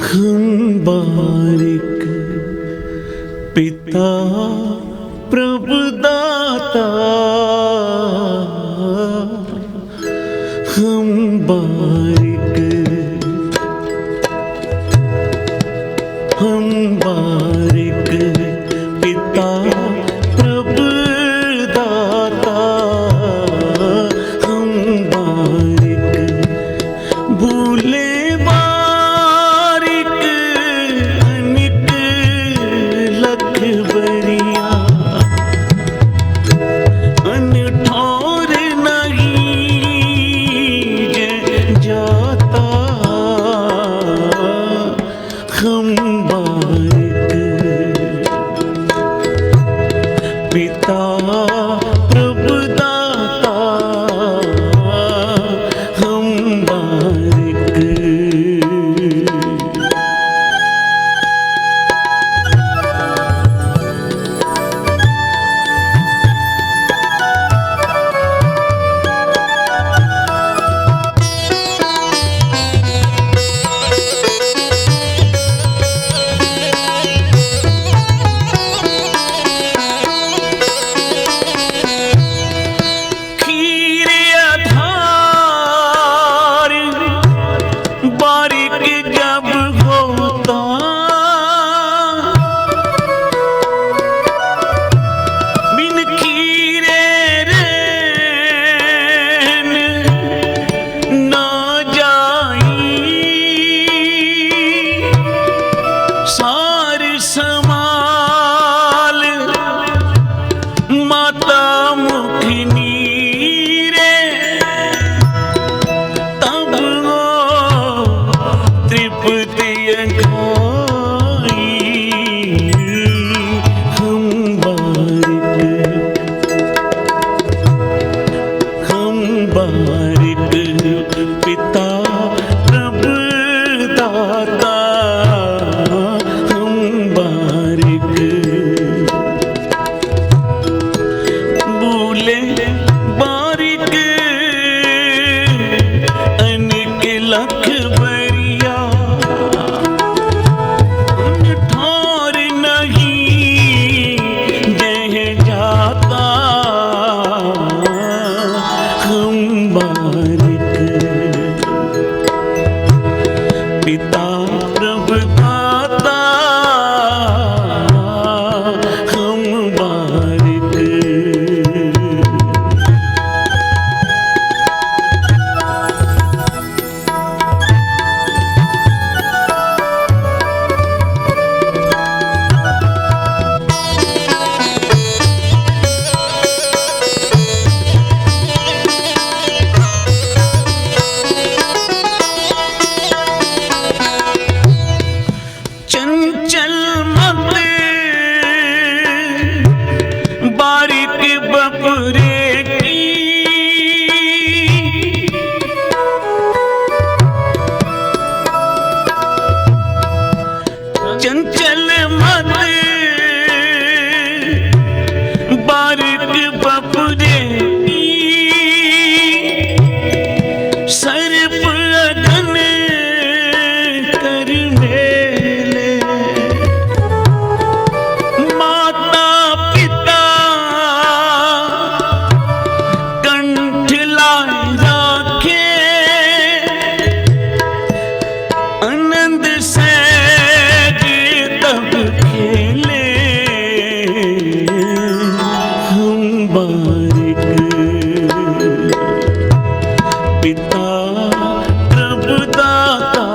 हम बारिक पिता प्रभुदाता, हम बारिक पिता प्रभुदाता, हम बारिक भूले बारिक अनिक लख बरिया, अनठौर नहीं जाता, हम बारिक पिता प्रभुदाता, हम बारिक। पिता प्रभुदाता, हम बारिक भूले बारिक अनिक लख बरिया, अनठौर नहीं जह जाता, हम बारिक पिता प्रभुदाता, हम बारिक। चंचल मत बारिक बपुरे की, चंचल मत बारिक बपुरे की, सर्प अगन कर मेले, माता पिता कंठ लाए राखे, आनंद से तब खेले, हम बारिक पिता प्रभुदाता,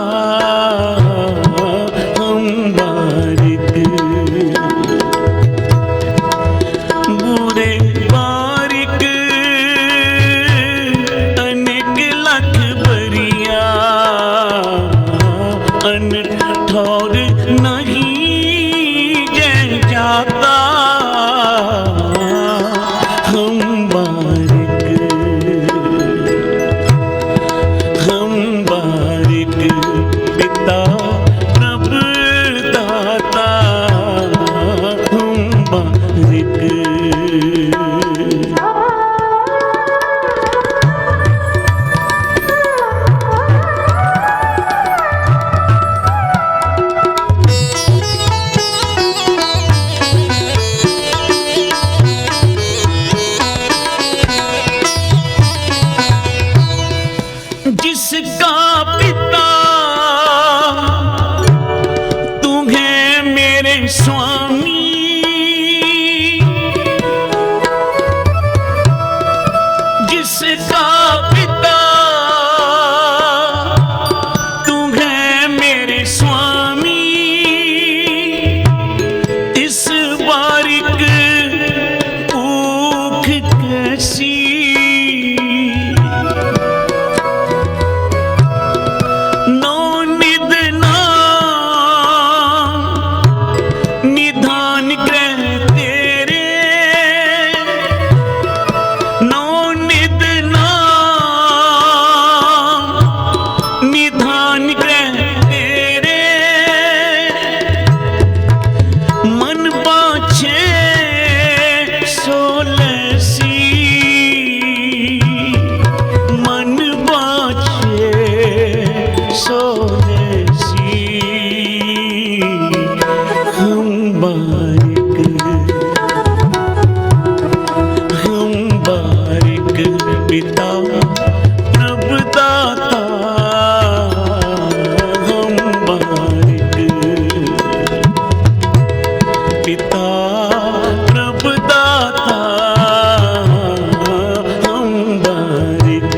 हम बारिक बुरे बारिक अनिक लख बरिया, अनठौर नहीं जह जाता, हम बारिक पिता प्रभुदाता, हम बारिक। पिता प्रभु दाता हम बारिक। पिता प्रभु दाता हम बारिक।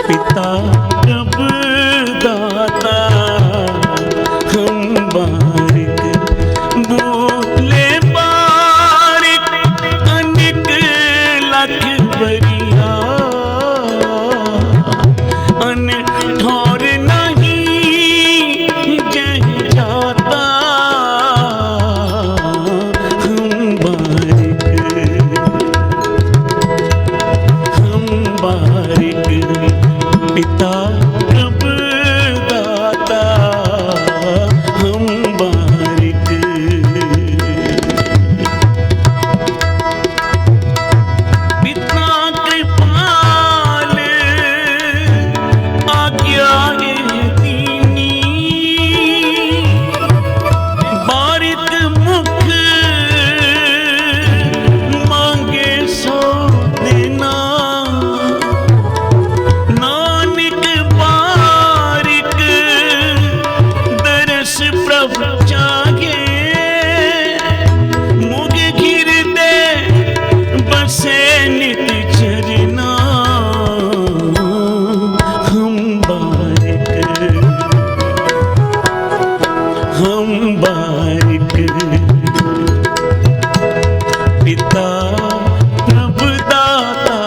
पिता प्रभु दाता हम बारिक। बोले बारिक अनेक लख बरिया अन ठौर नहीं जह जाता हम बारिक। हम बारिक पिता प्रभु दाता हम बारिक। पिता कृपाल आज्ञा दीनी बारिक मुख मांगे सो देना। हम बारिक पिता प्रभु दाता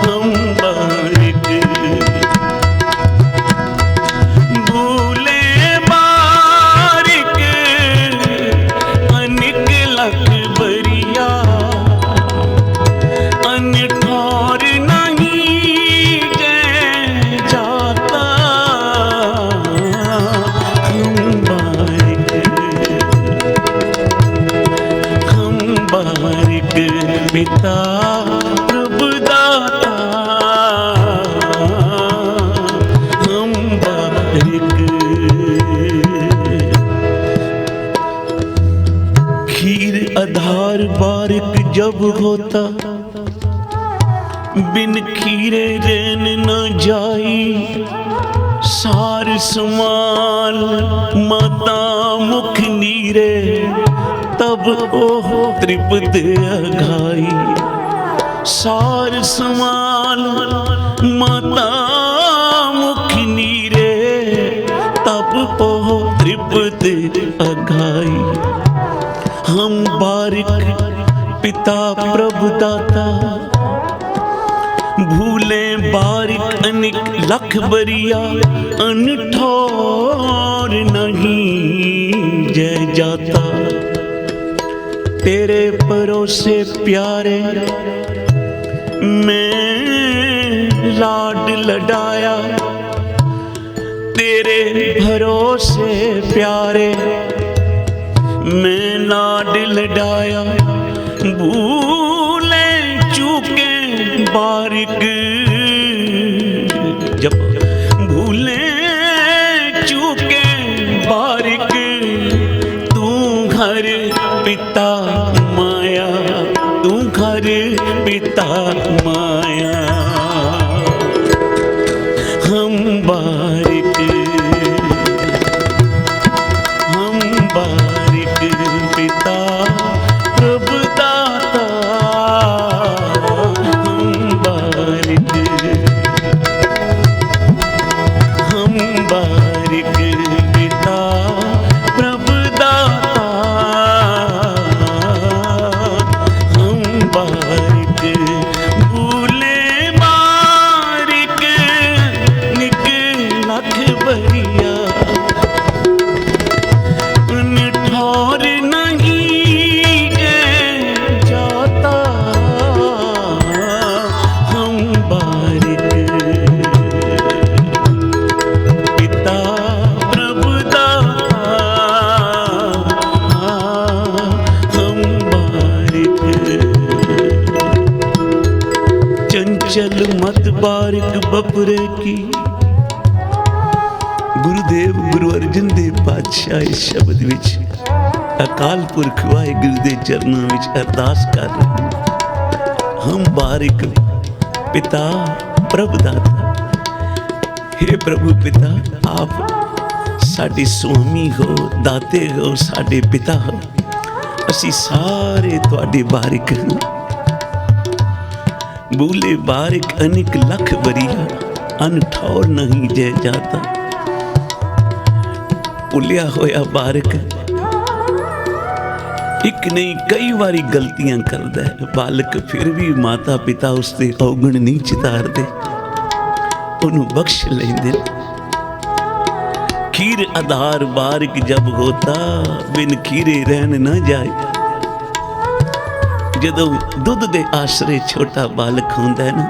हम बारिक। भूले बारिक अनेक लख बरिया अन ठौर नहीं जह जाता पिता प्रभु दाता हम बारिक। खीर आधार बारिक जब होता बिन खीरे रेन न जाई। सार समाल माता मुख नीरे तब ओह त्रिपद अघाई। सार समाल माता मुख नीरे तब ओह त्रिपद अघाई। हम बारिक पिता प्रभु दाता भूले बारिक अनेक लख बरिया अन ठौर नहीं जय जाता। तेरे परोसे प्यारे मैं लाड लडाया। तेरे भरोसे प्यारे मैं लाड लडाया, भूले चूके बारिक जब भूले चूके बारिक, तू घर पिता माया, तू घर पिता माया। हम बारिक पिता प्रभु दाता, हम बारिक पिता प्रभु दाता, हम बारिक भूले बारिक निक लख बरिया, ठौर नहीं जाता, हम बारिक पिता प्रभु दाता, हम बारिक। चंचल मत बारिक बपरे की, गुरुदेव गुरु अर्जन देव पातशाह इस शब्द विच अकाल पुरख वाहिगुरु दे चरनां विच अरदास कर रहे हैं। हम बारिक पिता प्रभु दाता, हे प्रभु पिता आप साडे स्वामी हो, दाते हो, साडे पिता हो, असी सारे तुहाडे बारिक हैं। भूले बारिक अनेक लख बरिया, अन ठौर नहीं जय जाता। भुलिया होया बारिक एक नहीं कई बारी गलतियां करता है बालक, फिर भी माता पिता उसते औगण नहीं चितारते, उन्होंने बख्श लेंदे। खीर आधार बारिक जब होता, बिन खीरे रहन न जाए। जदों दुध दे आसरे छोटा बालक होंदा है ना,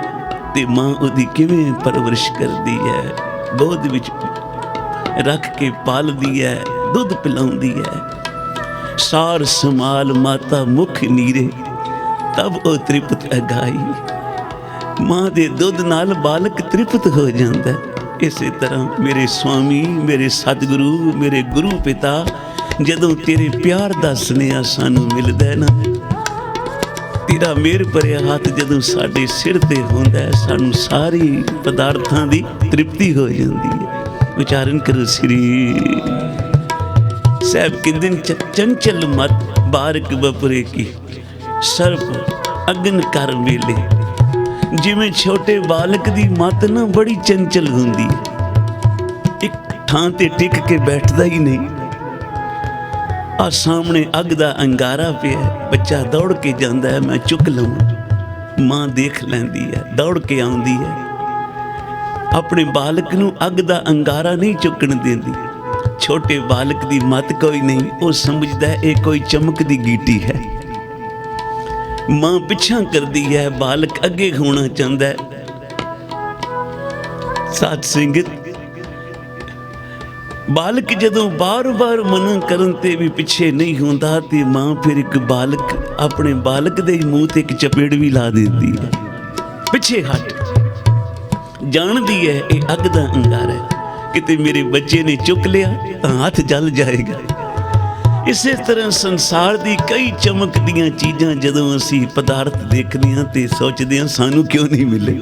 ते मां उहदी किवें परवरिश करदी है, गोद विच रख के पालदी है, दुध पिलाउंदी है। सार समाल माता मुख नीरे, तब ओ तृप्त अगाई। मां दे दुध नाल बालक तृप्त हो जाता है। इसे तरह मेरे स्वामी, मेरे सतगुरु, मेरे गुरु पिता, जदों तेरे प्यार दा सुनेहा सानू मिलदा है ना, तेरा मेर भरिया हाथ जदों साडे सिर ते होंदा है, सानू सारी पदार्थां दी तृप्ति हो जाती है। उच्चारण करो श्री साहब के दिन चंचल मत बारिक बपरे की, सर्प अग्न कर मेले। जिमें छोटे बालक दी मत ना बड़ी चंचल होंदी है, एक थां ते टिक के बैठदा ही नहीं। आ सामने अग दा अंगारा पिया, बच्चा दौड़ के जांदा है, मैं चुक लवां, मां देख लैंदी है, दौड़ के आउंदी है। अपने बालक नूं अग दा अंगारा नहीं चुकण देंदी। छोटे बालक दी मत कोई नहीं, वो समझदा है ये कोई चमक दी गीटी है। मां पिछा करदी है, बालक अगे होना चाहता है। साध संगत बालक जदों बार बार मना करन ते भी पिछे नहीं होंदा, ते मां फिर एक बालक अपने बालक दे मूँह ते एक चपेड़ भी ला देंदी है, पिछे हट। जानती है ये अग दा अंगारा है, किते मेरे बच्चे ने चुक लिया तो हाथ जल जाएगा। इसे तरह संसार दी कई चमक दियां चीज़ां जदों असी पदार्थ देखते हैं तो सोचते हैं सानू क्यों नहीं मिले,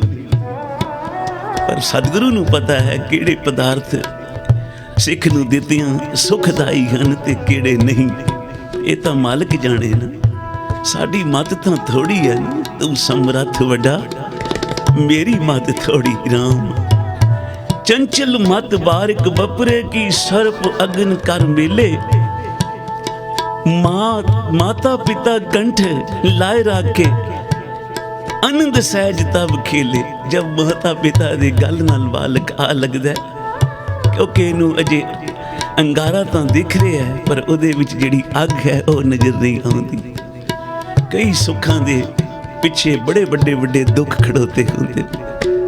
पर सतगुरु नूं पता है किहड़े पदार्थ सिख नूं दित्तियां सुखदाई हन ते किहड़े नहीं। ये तो मालिक जाने ना, साडी मत तां थोड़ी है, तू समर्थ वड्डा, मेरी मत थोड़ी राम। चंचल मत बारिक बपरे की, सर्प अग्न कर मेले। माता पिता कंठ लाए राखे, आनंद सहज तब खेले। जब माता पिता दे गल नाल बालक आ लगदा, क्योंकि इनू अजे अंगारा तो दिख रहा है, पर उहदे विच जिहड़ी अग है वह नज़र नहीं आउंदी। कई सुखां दे पिछे बड़े बड़े दुख खड़ोते होंदे,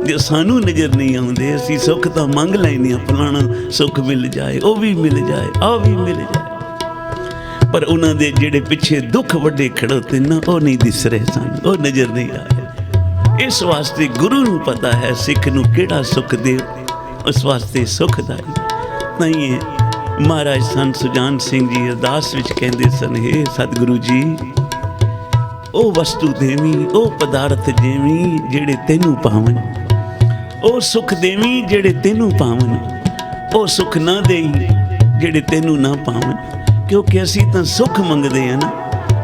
जो सानू नज़र नहीं आते असी सुख तो मंग लैने फलाना सुख मिल जाए, वह भी मिल जाए, आ भी मिल जाए, पर उन्होंने जेड़े पिछे दुख वड्डे खड़ोते ना वो नहीं दिस रहे सन, वो नज़र नहीं आए। इस वास्ते गुरु नूं पता है सिख नूं केड़ा सुख दे, उस वास्ते सुखदाई नहीं है। महाराज संत सुजान सिंह जी अरदास विच कहंदे सन, हे सतगुरु जी ओ वस्तु देवी, ओ पदार्थ देवी जेड़े तेनू पावन, ओ सुख देवी जेड़े तेनू पावन, ओ सुख ना देई जेड़े तेनू ना पावन। क्योंकि असी तो सुख मंगते हैं ना,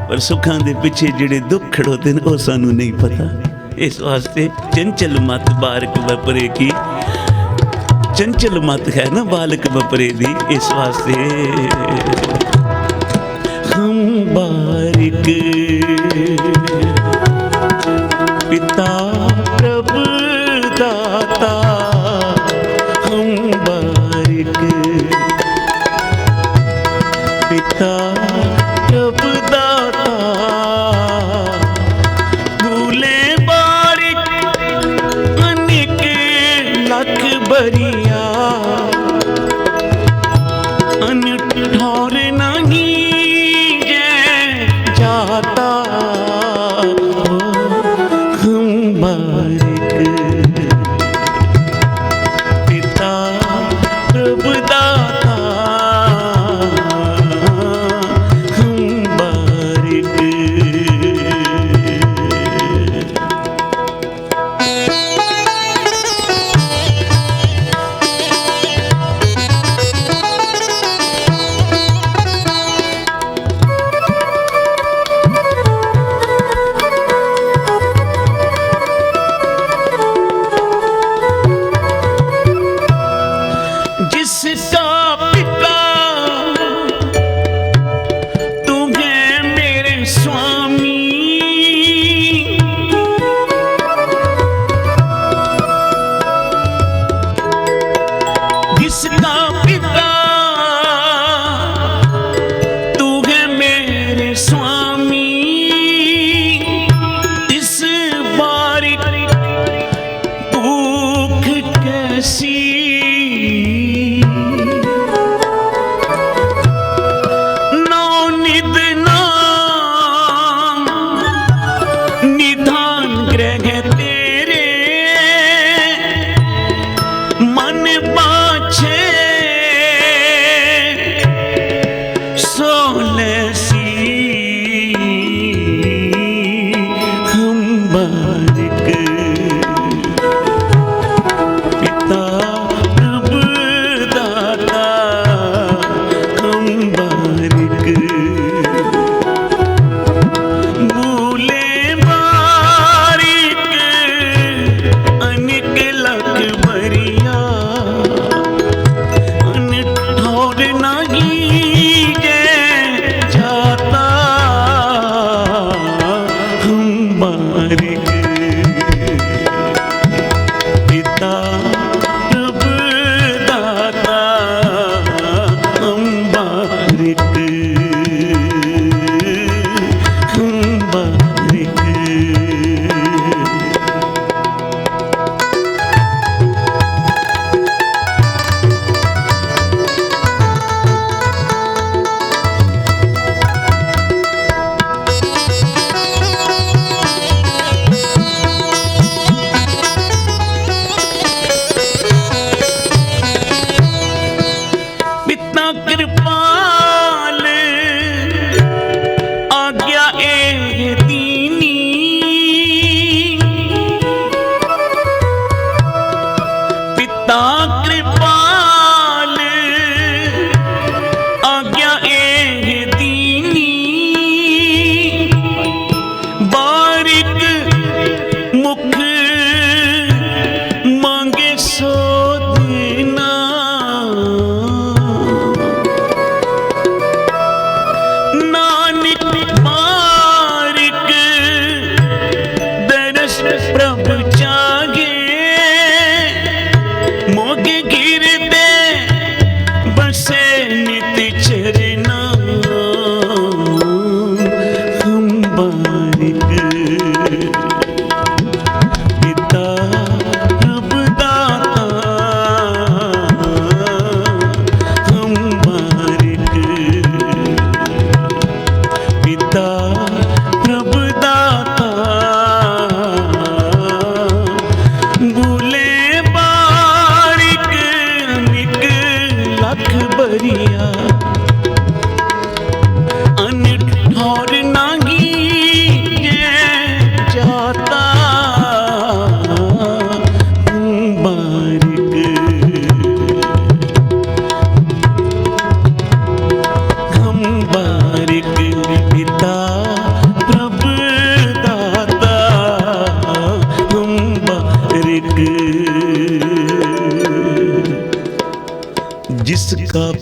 पर सुखां दे पिछे जेड़े दुख खड़ोते हैं वो सानू नहीं पता। इस वास्ते चंचल मत बारिक बपरे की, चंचल मत है ना बालक बपरे दी। इस वास्ते हम बारिक पिता प्रभु दाता, हम बारिक पिता प्रभु दाता, भूले बारिक अनेक लख बरिया, अनठौर नहीं जय जाता, हम बारिक पिता प्रभु दाता, हम बारिक।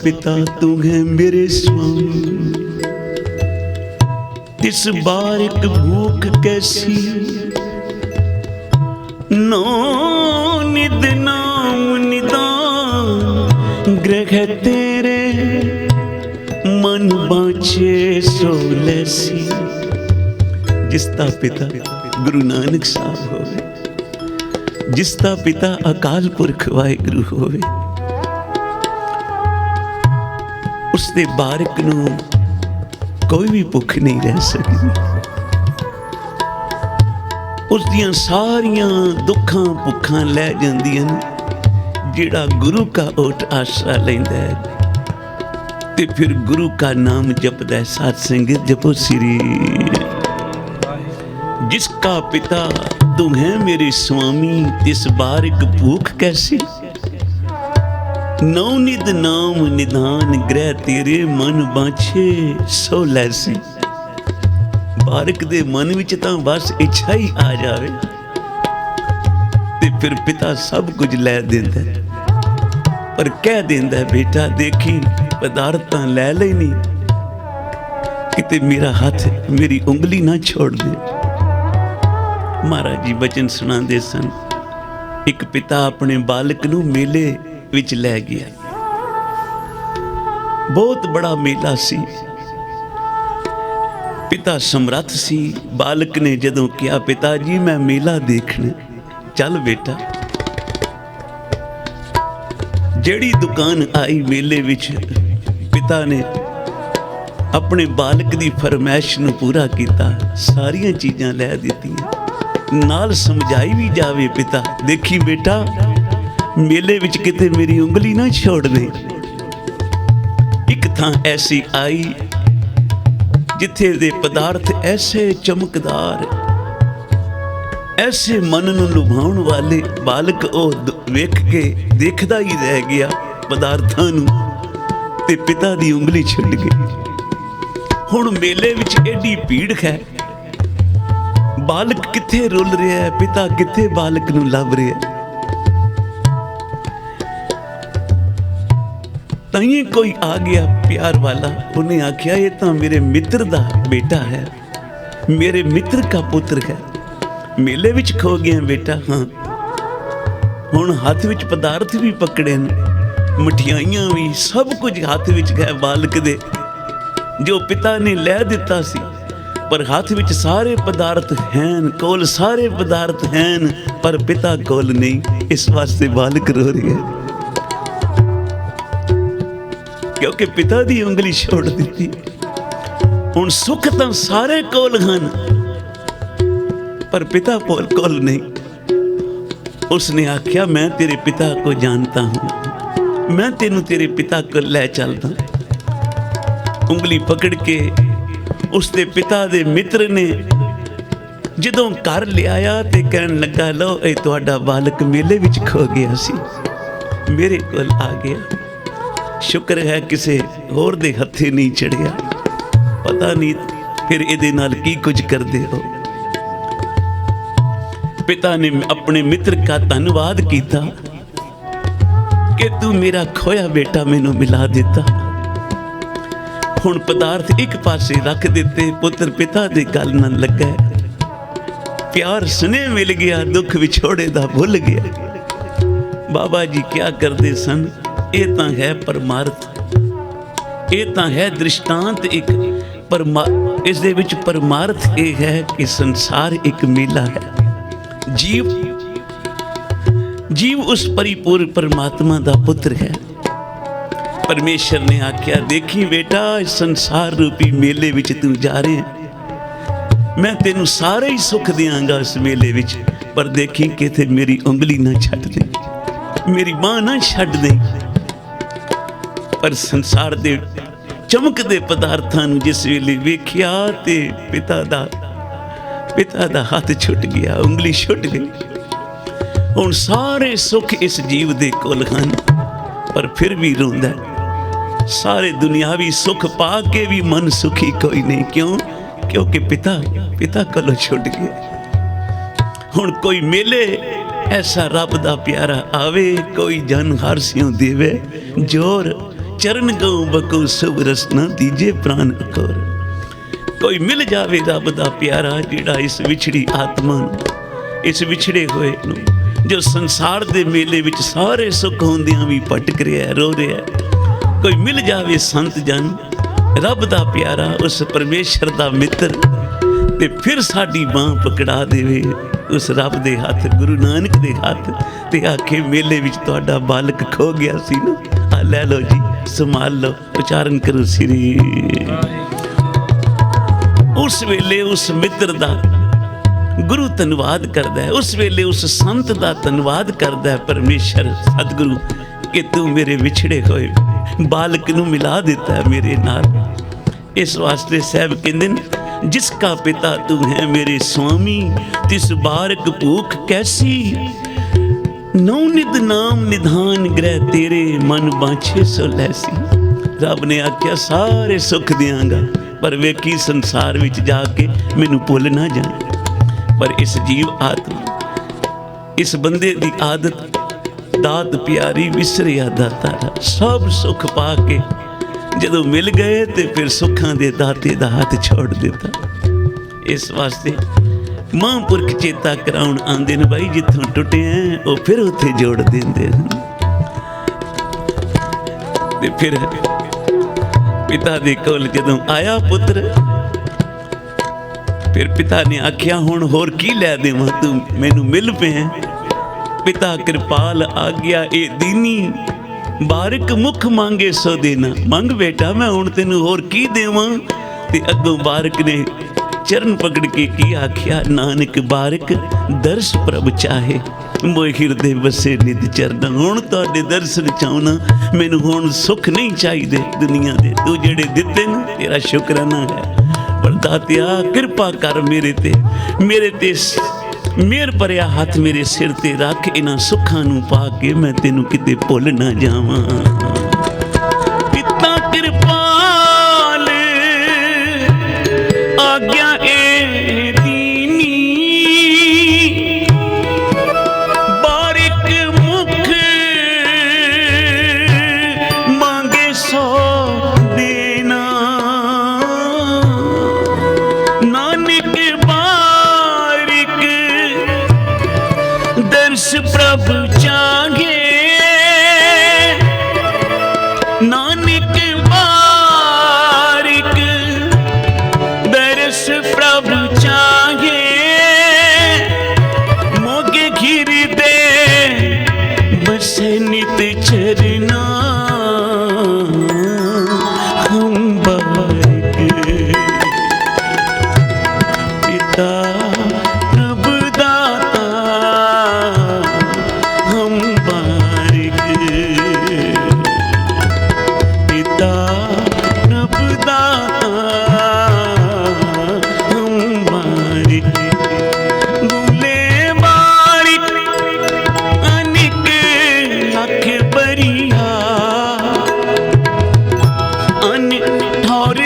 पिता तू है मेरे स्वामी, तिस बारिक भूख कैसी, नौ निद नाम निदान ग्रह तेरे, मन बाँचे सो लैसी। जिसका पिता गुरु नानक साहब होवे, जिसका पिता अकाल पुरख वाहिगुरु होवे, उसके बारिक नूं कोई भी भुख नहीं रह सकती। उसदियां सारियां दुखां भुखां लै जांदियां ने जिहड़ा गुरु का ओट आसरा लैंदा है ते फिर गुरु का नाम जपदा है। साध संगत जपो श्री। जिसका पिता तू है मेरे स्वामी, तिस बारिक भूख कैसी, नौ निद नाम निधान ग्रह तेरे, मन बाँछे सो लैसी। बारिक दे मन विच तां बस इच्छा ही आ जावे ते फिर पिता सब कुछ लै देंदा है, पर कह देंदा है बेटा देखी पदार्थां लै लेनी, किते मेरा हाथ मेरी उंगली ना छोड़ दे। महाराज जी बचन सुनाते सन। एक पिता अपने बालक नूं मेले विच लै गया। बहुत बड़ा मेला सी, पिता समर्थ सी। बालक ने जदों कहा पिता जी मैं मेला देखना, चल बेटा। जेड़ी दुकान आई मेले विच, पिता ने अपने बालक दी फरमाइश नूं पूरा किया, सारियां चीज़ां लै दित्तियां, नाल समझाई भी जावे पिता देखी बेटा मेले विच किते मेरी उंगली ना छोड़ दे। एक थां ऐसी आई जिथे दे पदार्थ ऐसे चमकदार, ऐसे मन नूं लुभाउण वाले, बालक ओ वेख के देखदा ही रह गया पदार्थां नूं ते पिता दी उंगली छुट गई। हुण मेले विच एडी भीड़ है, बालक किथे रुल रहा है, पिता किथे बालक नूं लभ रहा है। ताइए कोई आ गया प्यार वाला, उन्हें आख्या ये तो मेरे मित्र दा बेटा है, मेरे मित्र का पुत्र है, मेले विच खो गया बेटा। हाँ हुण हाथ विच पदार्थ भी पकड़े न, मठियाइयां भी, सब कुछ हाथ विच है बालक दे, जो पिता ने लै दिता सी, पर हाथ विच सारे पदार्थ हैं, कोल सारे पदार्थ हैं, पर पिता कोल नहीं। इस वास्ते बालक रो रहे हैं क्योंकि पिता दी उंगली छोड़ दी। हुण सुख तां सारे कोल हैं, पर पिता कोल नहीं। उसने आख्या मैं तेरे पिता को जानता हूं, मैं तेनू तेरे पिता को ले चलदा। उंगली पकड़ के उसके पिता दे मित्र ने जदों घर लिया ते कहन लगा लो ये तुहाडा बालक मेले विच खो गया सी, मेरे कोल आ गया। शुक्र है किसे होर दे हत्थे नहीं चढ़िया, पता नहीं फिर इहदे नाल की कुछ करदे हो। पिता ने अपने मित्र का धन्यवाद किया कि तू मेरा खोया बेटा मैनू मिला दिता। हुण पदार्थ एक पासे रख दिते, पुत्र पिता दे गल नाल लगा, प्यार स्नेह मिल गया, दुख विछोड़े दा भुल गया। बाबा जी क्या करते सन, ये तां है परमार्थ, ये तां है दृष्टांत। एक इस दे विच परमार्थ ये है कि संसार एक मेला है। जीव उस परिपूर्ण परमात्मा दा पुत्र है। परमेश्वर ने आख्या देखी बेटा संसार रूपी मेले विच तू जा रहे हैं, मैं तेनू सारे ही सुख देंगा इस मेले विच, पर देखी किथे मेरी उंगली ना छड्ड दे, मेरी बांह ना छड्ड दे। पर संसार दे चमकदे पदार्थां नूं जिस वेले वेख्या ते पिता दा हाथ छुट गया, उंगली छुट गई। हुण सारे सुख इस जीव दे कोल हन, पर फिर भी रोंदा। सारे दुनियावी सुख पा के भी मन सुखी कोई नहीं। क्यों? क्योंकि पिता कोलों छुट गया। हुण कोई मेले ऐसा रब दा प्यारा आवे, कोई जन हरसियों देवे, जोर चरण गौ बको शुभ रसना दीजे प्राण अकोर। कोई मिल जावे रब दा प्यारा जिहड़ा इस विछड़ी आत्मा इस विछड़े होए जो संसार दे मेले विच सारे सुख होंदियां भी भटक रहा रो रहा। कोई मिल जावे संत जन रब दा प्यारा उस परमेश्वर दा मित्र ते फिर साडी बांह पकड़ा देवे उस रब दे हाथ गुरु नानक दे हाथ ते आखे मेले विच तुहाडा बालक खो गया सी ना, आ लै लो जी संभाल लो। उचारण करो श्री। उस वेले उस मित्र दा गुरु धन्नवाद करदा है, उस वेले उस संत दा धन्नवाद करदा है परमेश्वर सतगुरु कि तू मेरे विछड़े होए बालक नूं मिला दिता है मेरे नाल। इस वास्ते साहब कहंदे ने जिसका पिता तू है मेरे स्वामी तिस बारक भूख कैसी, नौनिध नाम निधान ग्रह तेरे मन बांछे सो लैसी। रब ने आख्या सारे सुख दियांगा पर वेखी संसार विच जाके मैनू भुल ना जाए। पर इस जीव आत्मा इस बंदे दी आदत दात प्यारी विसरिया दाता सब सुख पा के जदों मिल गए तो फिर सुखां दे दाते दा हाथ छोड़ दिता। इस वास्ते महापुरख चेता कराउण आंदे ने भाई जिथों टुटे हैं वो फिर उत्थे जोड़ देंदे ते फिर पिता दे कोल जदों आया पुत्र फिर पिता ने आख्या हुण होर की लै देवां तू मैनू मिल पे। पिता कृपाल आ गया ए दीनी बारिक मुख मांगे सो देना। मंग बेटा मैं हुण तैनू होर की देवां। ते अगों बारिक ने चरण पकड़ के की आख्या नानक बारिक दर्श प्रभ चाहे मोए हिरदे बसे नित चरण। हुण तुहाडे दर्शन चाहना मैनू हुण सुख नहीं चाहिए दुनिया दे तू जेड़े दिते न तेरा शुकराना है। पर दातिया कृपा कर मेरे ते मेहर भरिया हाथ मेरे सिर ते रख इन्हां सुखां नूं पा के मैं तेनू किते भुल ना जावां। पिता कृपाल आज्ञा ए दीनी बारिक मुख मांगे सो देना। नानक बारिक दर्श प्रभु चाहे, नानक बारिक दर्श प्रभु चाहे। मोगे घिर दे बसे नित चरना हम बारिक पिता प्रभु दाता हम बारिक पिता प्रभु दाता हम बारिक। भूले बारिक अनिक लख बरिया अन ठौर